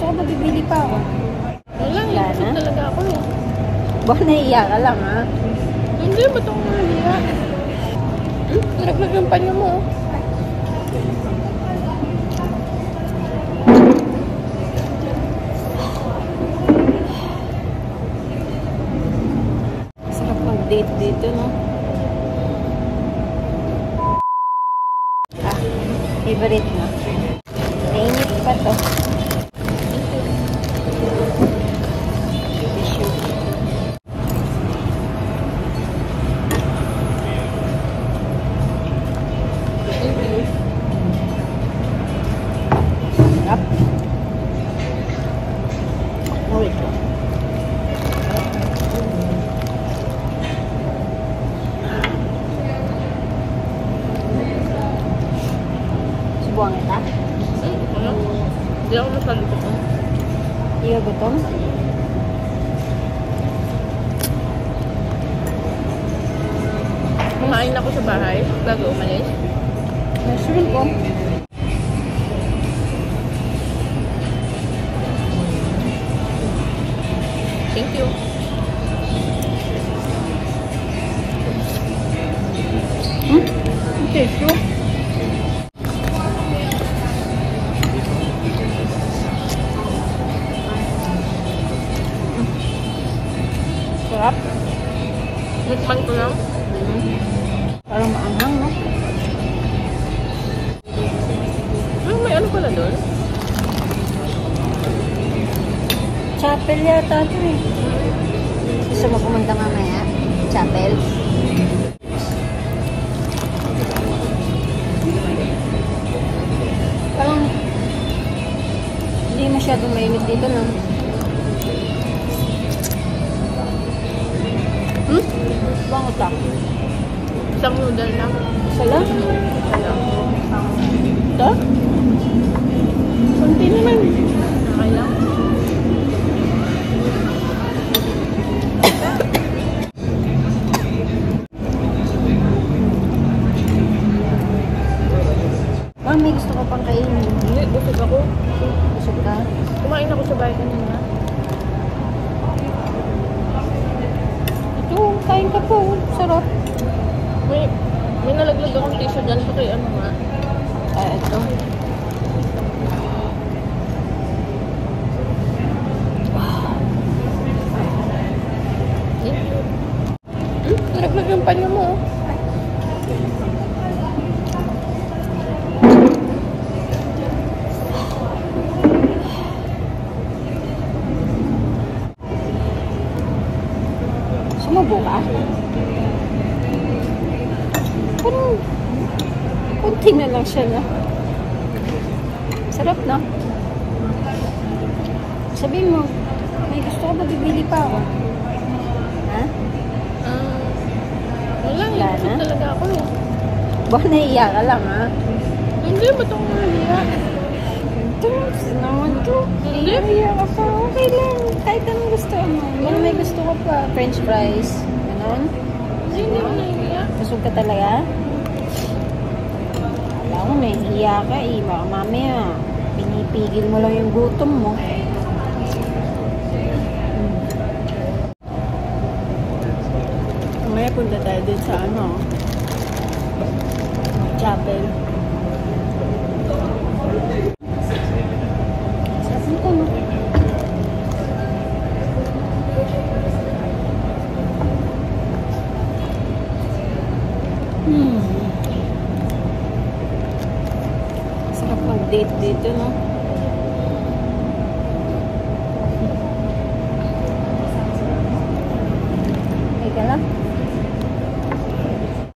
gusto ko ba bibili pa ako? Wala, ilusog talaga ako eh. Baka naiiya ka lang ha? Hindi, ba't ako naiiya? Nalaglag yung panyo mo. Sarap mag-date dito, no? Ah, favorite mo. Nainit pa to. Tissue. Sarap. Ulit ko. Subuhan kita. Hindi ako masalit ako. Hindi ka gutom? Kumain ako sa bahay bago umalis. Mushroom ko. Thank you. Tissue. Sarap. Nagpan ko lang. Parang maanghang, no? May ano pala doon? Chapel yata ito eh. Gusto mo pumunta mamaya? Chapel? Parang hindi masyadong mainit dito, no? Bangot ako. Isang noodle lang. Isa lang? Isa lang. Ito? Kunti naman. Okay lang. Ma'am, may gusto ko pang kainin. Hindi, busog ako. Busog ka? Kumain ako sa bahay kanina. Ito, kain ka po. Sarap. May nalaglag akong tissue dyan. Ito kay ano nga. Ito. Nalaglag yung panyo mo. Sumubo ka? Parang kunti na lang siya, no? Sarap, no? Sabihin mo, may gusto ko ba bibili pa ako? Ha? Wala, ilusog talaga ako eh. Baka naiiya ka lang, ha? Hindi, ba't ako naiiya? Ito, naman to. Naiiya ka pa. Okay lang. Kahit anong gusto mo. May gusto ko pa. French fries. Ganon. Hindi mo naiiya. Busog ka talaga? Alam mo, nahihiya ka eh. Baka mamaya, pinipigil mo lang yung gutom mo. Mamaya punta tayo din sa ano. Chapel. Sarap nito, no? Sarap mag-date dito, no?